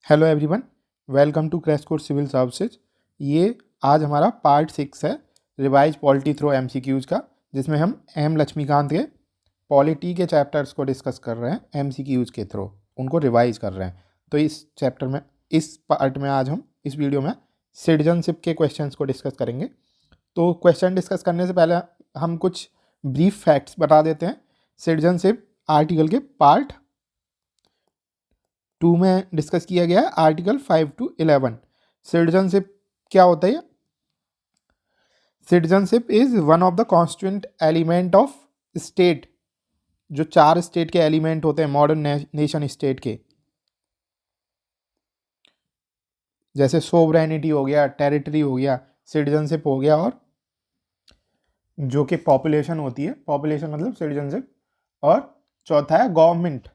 Hello everyone, welcome to crash course civil services. ये आज हमारा पार्ट 6 है रिवाइज पॉलिटी थ्रो एमसीक्यूज का, जिसमें हम एम लक्ष्मीकांत के पॉलिटी के चैप्टर्स को डिस्कस कर रहे हैं एमसीक्यूज के थ्रू, उनको रिवाइज कर रहे हैं। तो इस पार्ट में आज हम इस वीडियो में सिटीजनशिप के क्वेश्चंस को डिस्कस करेंगे। तो क्वेश्चन डिस्कस करने से पहले हम कुछ ब्रीफ फैक्ट्स बता देते हैं। सिटीजनशिप आर्टिकल के पार्ट 2 में डिस्कस किया गया है, आर्टिकल 5 to 11। सिटीजनशिप क्या होता है? Citizenship is one of the constituent element of state. जो 4 स्टेट के एलिमेंट होते हैं मॉडर्न नेशन स्टेट के, जैसे सोवरेनिटी हो गया, टेरिटरी हो गया, सिटीजनशिप हो गया, और जो कि पॉपुलेशन होती है, पॉपुलेशन मतलब सिटीजनशिप, और चौथा है गवर्नमेंट।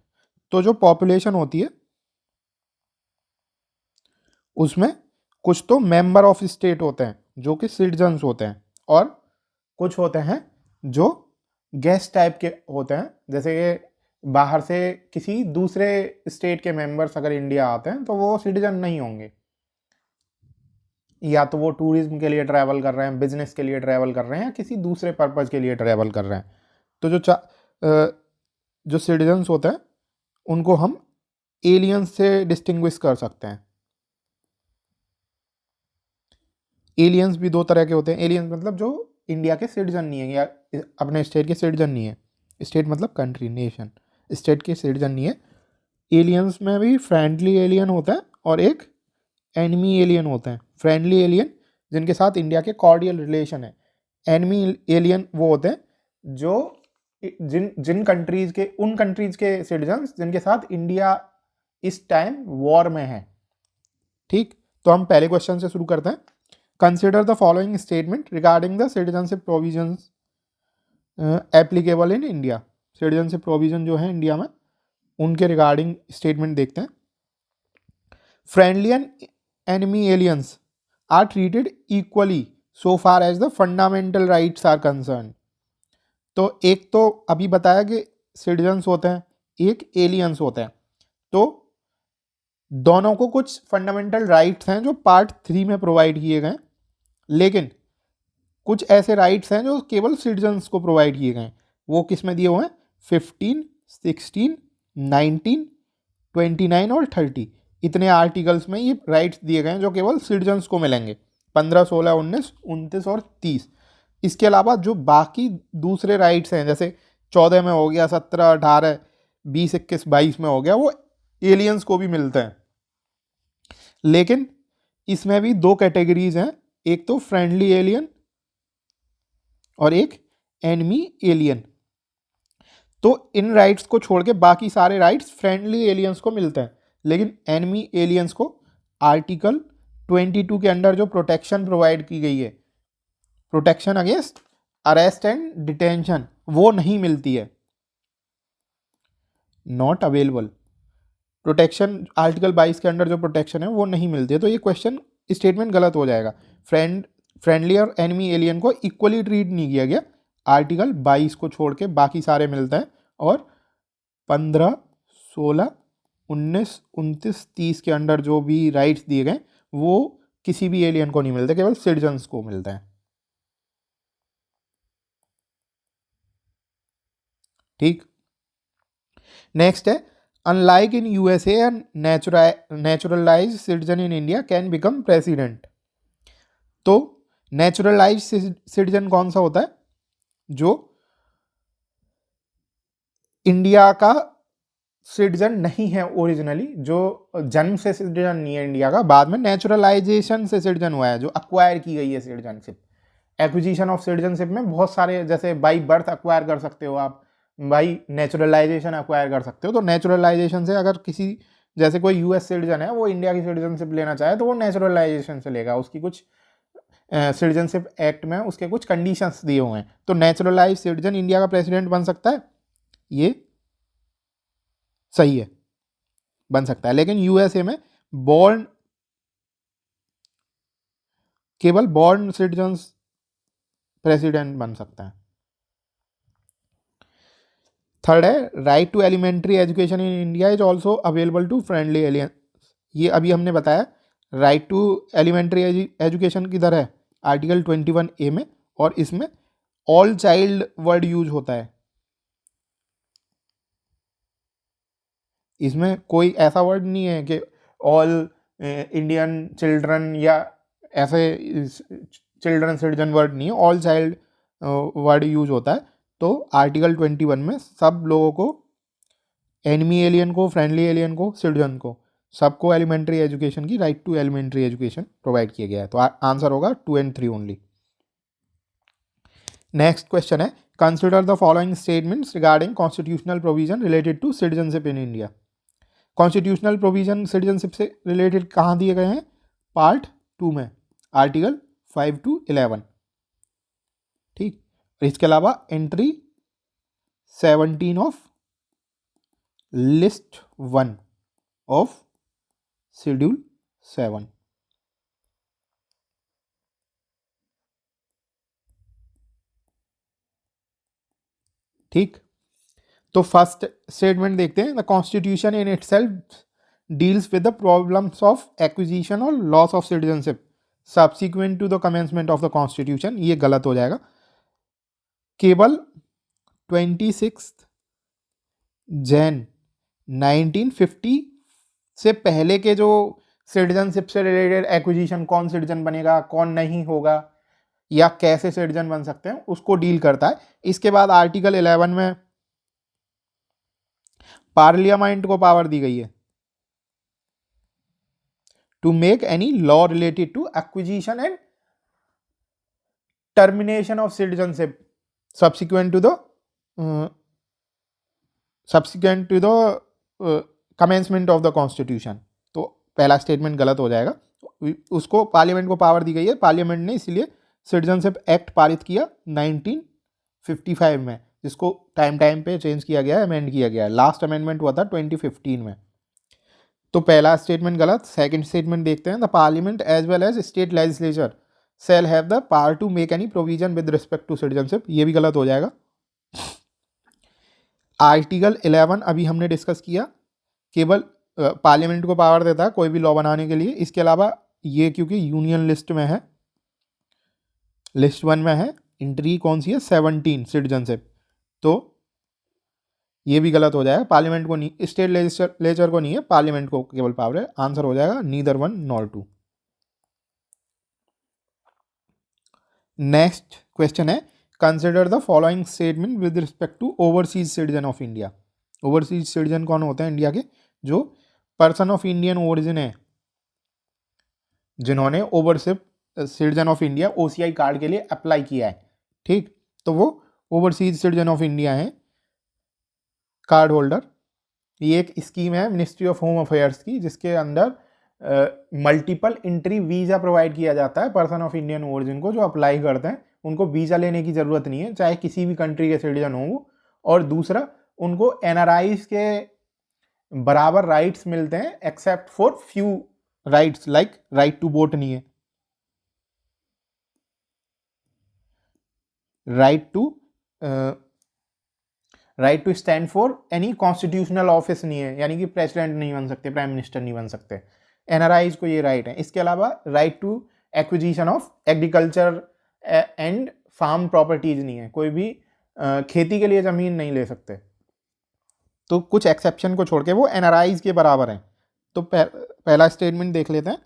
तो जो पॉपुलेशन होती है उसमें कुछ तो मेंबर ऑफ स्टेट होते हैं जो कि सिटीजन्स होते हैं, और कुछ होते हैं जो गेस्ट टाइप के होते हैं, जैसे कि बाहर से किसी दूसरे स्टेट के मेंबर्स अगर इंडिया आते हैं तो वो सिटीजन नहीं होंगे, या तो वो टूरिज्म के लिए ट्रैवल कर रहे हैं, बिजनेस के लिए ट्रैवल कर रहे हैं, या किसी दूसरे पर्पज़ के लिए ट्रैवल कर रहे हैं। तो जो सिटीजन्स होते हैं उनको हम एलियंस से डिस्टिंग्विश कर सकते हैं। एलियंस भी 2 तरह के होते हैं। एलियंस मतलब जो इंडिया के सिटीजन नहीं है या अपने स्टेट के सिटीजन नहीं है। स्टेट मतलब कंट्री, नेशन, स्टेट के सिटीजन नहीं है। एलियंस में भी फ्रेंडली एलियन होता है और एक एनिमी एलियन होता है। फ्रेंडली एलियन जिनके साथ इंडिया के कॉर्डियल रिलेशन है। एनिमी एलियन वो होते हैं जो जिन कंट्रीज के, उन कंट्रीज के सिटीजन्स जिनके साथ इंडिया इस टाइम वॉर में है। ठीक, तो हम पहले क्वेश्चन से शुरू करते हैं। Consider the following statement regarding the citizenship provisions applicable in India. Citizenship provision जो है इंडिया में, उनके रिगार्डिंग स्टेटमेंट देखते हैं। Friendly and enemy aliens are treated equally so far as the fundamental rights are concern. तो एक तो अभी बताया कि सिटीजन्स होते हैं, एक एलियंस होते हैं, तो दोनों को कुछ फंडामेंटल राइट्स हैं जो पार्ट 3 में प्रोवाइड किए गए, लेकिन कुछ ऐसे राइट्स हैं जो केवल सिटीजन्स को प्रोवाइड किए गए हैं। वो किस में दिए हुए हैं? 15, 16, 19, 29 और 30, इतने आर्टिकल्स में ये राइट्स दिए गए हैं जो केवल सिटीजन्स को मिलेंगे। 15, 16, 19, 29 और 30। इसके अलावा जो बाकी दूसरे राइट्स हैं, जैसे 14 में हो गया, 17, 18, 20, 21, 22 में हो गया, वो एलियंस को भी मिलते हैं। लेकिन इसमें भी 2 कैटेगरीज हैं, एक तो फ्रेंडली एलियन और एक एनिमी एलियन। तो इन राइट्स को छोड़ के बाकी सारे राइट्स फ्रेंडली एलियंस को मिलते हैं, लेकिन एनिमी एलियंस को आर्टिकल 22 के अंडर जो प्रोटेक्शन प्रोवाइड की गई है, protection against arrest and detention, वो नहीं मिलती है, नॉट अवेलेबल। प्रोटेक्शन आर्टिकल 22 के अंडर जो प्रोटेक्शन है वो नहीं मिलती है। तो ये क्वेश्चन स्टेटमेंट गलत हो जाएगा। फ्रेंडली और एनिमी एलियन को इक्वली ट्रीट नहीं किया गया। आर्टिकल 22 को छोड़ के बाकी सारे मिलते हैं, और 15, 16, 19, 29, 30 के अंडर जो भी राइट्स दिए गए वो किसी भी एलियन को नहीं मिलते, केवल सिटीजन्स को मिलते हैं। ठीक, नेक्स्ट है, unlike in USA neutralise citizen in India can become president. तो नेचुरलाइज सिटीजन कौन सा होता है? जो इंडिया का सिटीजन नहीं है ओरिजिनली, जो जन्म से सिटीजन नहीं है इंडिया का, बाद में नेचुरलाइजेशन से सिटीजन हुआ है, जो अक्वायर की गई है सिटीजनशिप। एक्विजिशन ऑफ सिटीजनशिप में बहुत सारे, जैसे बाई बर्थ अक्वायर कर सकते हो आप, बाई नेचुरलाइजेशन अक्वायर कर सकते हो। तो नेचुरलाइजेशन से अगर किसी, जैसे कोई यूएस सिटीजन है, वो इंडिया की सिटीजनशिप लेना चाहे तो वो नेचुरलाइजेशन से लेगा। उसकी कुछ सिटीजनशिप एक्ट में उसके कुछ कंडीशंस दिए हुए हैं। तो नेचुरलाइज सिटीजन इंडिया का प्रेसिडेंट बन सकता है, ये सही है, बन सकता है। लेकिन यूएसए में बॉर्न, केवल बॉर्न सिटीजन्स प्रेसिडेंट बन सकता है। थर्ड है, right to elementary education in India is also available to friendly ये अभी हमने बताया राइट टू एलिमेंट्री एजुकेशन किधर है, आर्टिकल 21A में, और इसमें ऑल चाइल्ड वर्ड यूज होता है। इसमें कोई ऐसा वर्ड नहीं है कि ऑल इंडियन चिल्ड्रन या ऐसे चिल्ड्रन सिटीजन वर्ड नहीं है, ऑल चाइल्ड वर्ड यूज होता है। तो आर्टिकल 21 में सब लोगों को, एनिमी एलियन को, फ्रेंडली एलियन को, सिटीजन को, सबको एलिमेंट्री एजुकेशन की, right to elementary education provide किया गया है। तो आंसर होगा 2 and 3 ओनली। नेक्स्ट क्वेश्चन है, consider the following statements regarding constitutional provision related to citizenship in India. Constitutional provision citizenship से रिलेटेड कहाँ दिए गए हैं, पार्ट 2 में, आर्टिकल 5 to 11। ठीक, इसके अलावा entry 17 of list 1 of schedule 7। ठीक, तो फर्स्ट स्टेटमेंट देखते हैं, the constitution in itself deals with the problems of acquisition और loss of citizenship subsequent to the commencement of the constitution. ये गलत हो जाएगा। केवल 26 जैन 1950 से पहले के जो सिटीजनशिप से रिलेटेड एक्विजिशन, कौन सिटीजन बनेगा, कौन नहीं होगा, या कैसे सिटीजन बन सकते हैं, उसको डील करता है। इसके बाद आर्टिकल 11 में पार्लियामेंट को पावर दी गई है to make any law related to acquisition and termination of citizenship subsequent to the commencement of the constitution. तो पहला स्टेटमेंट गलत हो जाएगा। उसको पार्लियामेंट को पावर दी गई है, पार्लियामेंट ने इसलिए सिटीजनशिप एक्ट पारित किया 1955 में, जिसको टाइम पे चेंज किया गया है, अमेंड किया गया है। लास्ट अमेंडमेंट हुआ था 2015 में। तो पहला स्टेटमेंट गलत। सेकंड स्टेटमेंट देखते हैं, the parliament as well as state legislature shall have the power to make any provision with respect to citizenship। ये भी गलत हो जाएगा। आर्टिकल 11 अभी हमने डिस्कस किया, केवल पार्लियामेंट को पावर देता है कोई भी लॉ बनाने के लिए। इसके अलावा ये क्योंकि यूनियन लिस्ट में है, लिस्ट 1 में है, एंट्री कौन सी है 17 सिटीजनशिप, तो ये भी गलत हो जाएगा। पार्लियामेंट को नहीं, स्टेट लेजिस्लेचर को नहीं है, पार्लियामेंट को केवल पावर है। आंसर हो जाएगा नीदर 1 nor 2। नेक्स्ट क्वेश्चन है, consider the following statement with respect to overseas citizen of India. Overseas citizen कौन होते हैं इंडिया के, जो पर्सन ऑफ इंडियन ओरिजिन है, जिन्होंने overseas citizen of India OCI card के लिए अप्लाई किया है। ठीक, तो वो ओवरसीज सिटीजन ऑफ इंडिया है, कार्ड होल्डर। ये एक स्कीम है मिनिस्ट्री ऑफ होम अफेयर्स की, जिसके अंदर मल्टीपल एंट्री वीज़ा प्रोवाइड किया जाता है पर्सन ऑफ इंडियन ओरिजिन को। जो अप्लाई करते हैं उनको वीज़ा लेने की ज़रूरत नहीं है, चाहे किसी भी कंट्री के सिटीजन हो वो। और दूसरा, उनको NRIs के बराबर राइट्स मिलते हैं, except for few rights like right to vote नहीं है, right to stand for any constitutional office नहीं है, यानी कि प्रेसिडेंट नहीं बन सकते, प्राइम मिनिस्टर नहीं बन सकते। NRIs को ये राइट है। इसके अलावा right to acquisition of agriculture and farm properties नहीं है, कोई भी खेती के लिए ज़मीन नहीं ले सकते। तो कुछ एक्सेप्शन को छोड़ के वो NRIs के बराबर हैं। तो पहला स्टेटमेंट देख लेते हैं,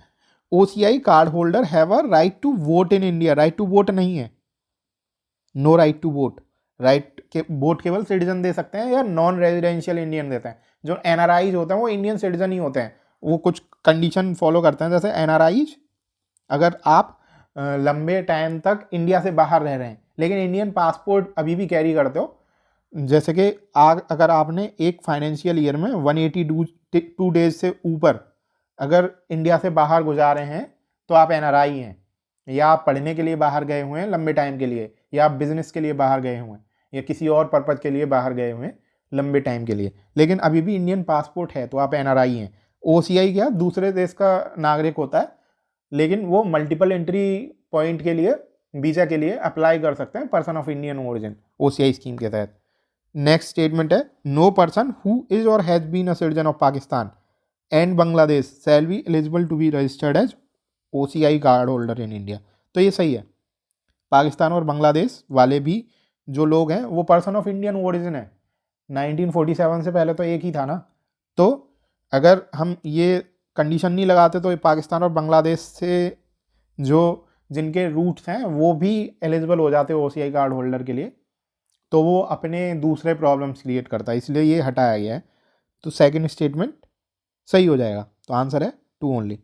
OCI card holder have a right to vote in India. Right to vote नहीं है, no right to vote. Right के वोट केवल सिटीजन दे सकते हैं या नॉन रेजिडेंशियल इंडियन देते हैं। जो NRIs होते हैं वो इंडियन सिटीजन ही होते हैं, वो कुछ कंडीशन फॉलो करते हैं। जैसे NRIs, अगर आप लंबे टाइम तक इंडिया से बाहर रह रहे हैं लेकिन इंडियन पासपोर्ट अभी भी कैरी करते हो, जैसे कि अगर आपने एक फाइनेंशियल ईयर में 182 डेज से ऊपर अगर इंडिया से बाहर गुजारे हैं तो आप NRI हैं, या आप पढ़ने के लिए बाहर गए हुए हैं लंबे टाइम के लिए, या आप बिजनेस के लिए बाहर गए हुए हैं, या किसी और पर्पज़ के लिए बाहर गए हुए हैं लंबे टाइम के लिए, लेकिन अभी भी इंडियन पासपोर्ट है, तो आप NRI हैं। OCI क्या, दूसरे देश का नागरिक होता है, लेकिन वो मल्टीपल एंट्री पॉइंट के लिए, वीज़ा के लिए अप्लाई कर सकते हैं person of Indian origin OCI scheme के तहत। नेक्स्ट स्टेटमेंट है, no person who is or has been a citizen of Pakistan and Bangladesh shall be eligible to be registered as OCI card holder in India. तो ये सही है, पाकिस्तान और बांग्लादेश वाले भी जो लोग हैं वो पर्सन ऑफ इंडियन ओरिजिन है। 1947 से पहले तो एक ही था ना, तो अगर हम ये कंडीशन नहीं लगाते तो ये पाकिस्तान और बांग्लादेश से जो जिनके रूट्स हैं वो भी एलिजिबल हो जाते OCI कार्ड होल्डर के लिए, तो वो अपने दूसरे प्रॉब्लम्स क्रिएट करता है, इसलिए ये हटाया गया है। तो सेकंड स्टेटमेंट सही हो जाएगा, तो आंसर है 2 only.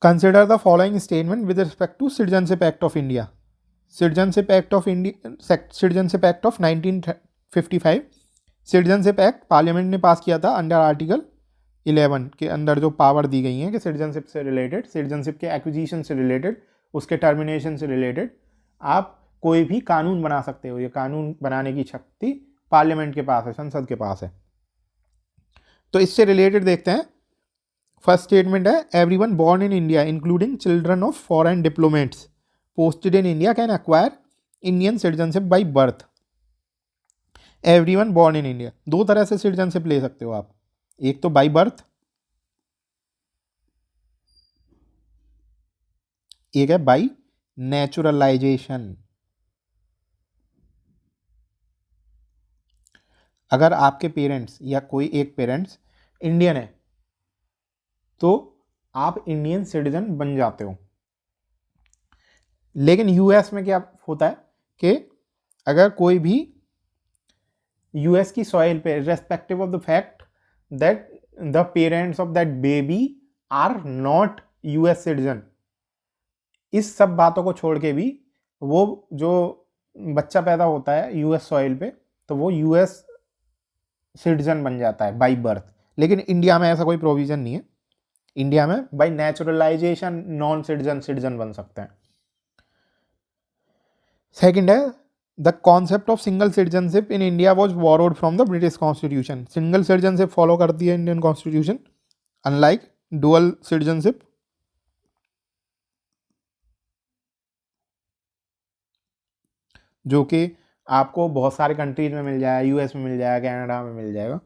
Consider the following statement with respect to citizenship act of India. Citizenship act of 1955। Citizenship act parliament ने पास किया था अंडर आर्टिकल 11 के अंदर जो पावर दी गई हैं कि सिटीजनशिप से रिलेटेड, सिटीजनशिप के एक्विजिशन से रिलेटेड, उसके टर्मिनेशन से रिलेटेड आप कोई भी कानून बना सकते हो। ये कानून बनाने की शक्ति पार्लियामेंट के पास है, संसद के पास है। तो इससे रिलेटेड देखते हैं। फर्स्ट स्टेटमेंट है, everyone born in India including children of foreign diplomats posted in India can acquire Indian citizenship by birth. Everyone born in India, दो तरह से सिटीजनशिप ले सकते हो आप, एक तो बाय बर्थ, एक है बाय नेचुरलाइजेशन। अगर आपके पेरेंट्स या कोई एक पेरेंट्स इंडियन है तो आप इंडियन सिटीजन बन जाते हो। लेकिन यूएस में क्या होता है कि अगर कोई भी यूएस की सॉइल पे, respective of the fact that the parents of that baby are not US citizen, इस सब बातों को छोड़ के भी वो जो बच्चा पैदा होता है यूएस सॉइल पे तो वो यूएस सिटीजन बन जाता है बाय बर्थ। लेकिन इंडिया में ऐसा कोई प्रोविजन नहीं है, इंडिया में bye naturalisation non citizen citizen बन सकते हैं। सेकंड है, the concept of single citizenship in India was borrowed from the British constitution. Single citizenship follow करती है Indian constitution, unlike dual citizenship. जो कि आपको बहुत सारे कंट्रीज में मिल जाएगा, यूएस में मिल जाएगा, कनाडा में मिल जाएगा।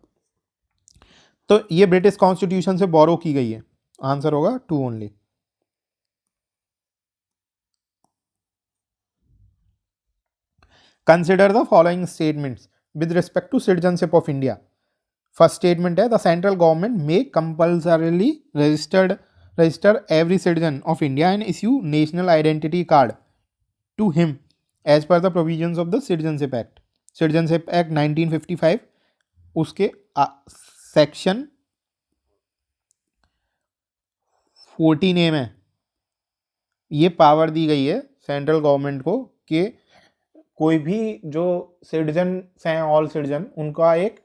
तो ये ब्रिटिश कॉन्स्टिट्यूशन से बोरो की गई है, आंसर होगा 2 only. Consider the following statements with respect to citizenship of India. First statement है, the central government may compulsorily register every citizen of India and issue national identity card to him as per the provisions of the citizenship act. Citizenship act 1955 उसके section 14A में ये power दी गई है central government को कि कोई भी जो सिटीजन हैं, ऑल सिटीजन, उनका एक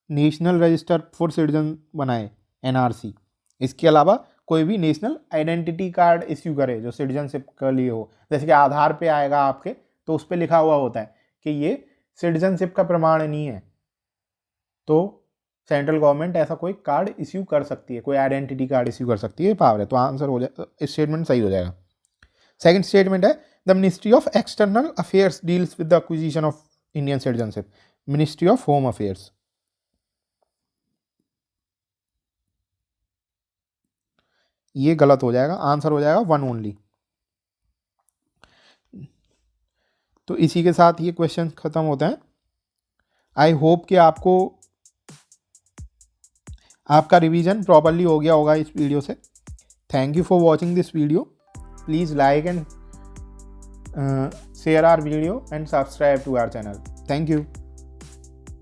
नेशनल रजिस्टर फॉर सिटीजन बनाए, NRC। इसके अलावा कोई भी नेशनल आइडेंटिटी कार्ड इश्यू करे जो सिटीजनशिप के लिए हो। जैसे कि आधार पे आएगा आपके तो उस पर लिखा हुआ होता है कि ये सिटीजनशिप का प्रमाण नहीं है, तो सेंट्रल गवर्नमेंट ऐसा कोई कार्ड इश्यू कर सकती है, कोई आइडेंटिटी कार्ड इश्यू कर सकती है, पावर है। तो आंसर हो जाए, स्टेटमेंट सही हो जाएगा। सेकंड स्टेटमेंट है, the ministry of external affairs deals with the acquisition of Indian citizenship. Ministry of home affairs, ये गलत हो जाएगा, आंसर हो जाएगा 1 ओनली। तो इसी के साथ ये क्वेश्चन खत्म होते हैं। आई होप कि आपका रिवीजन प्रॉपरली हो गया होगा इस वीडियो से। Thank you for watching this video. Please like and share our video and subscribe to our channel. Thank you.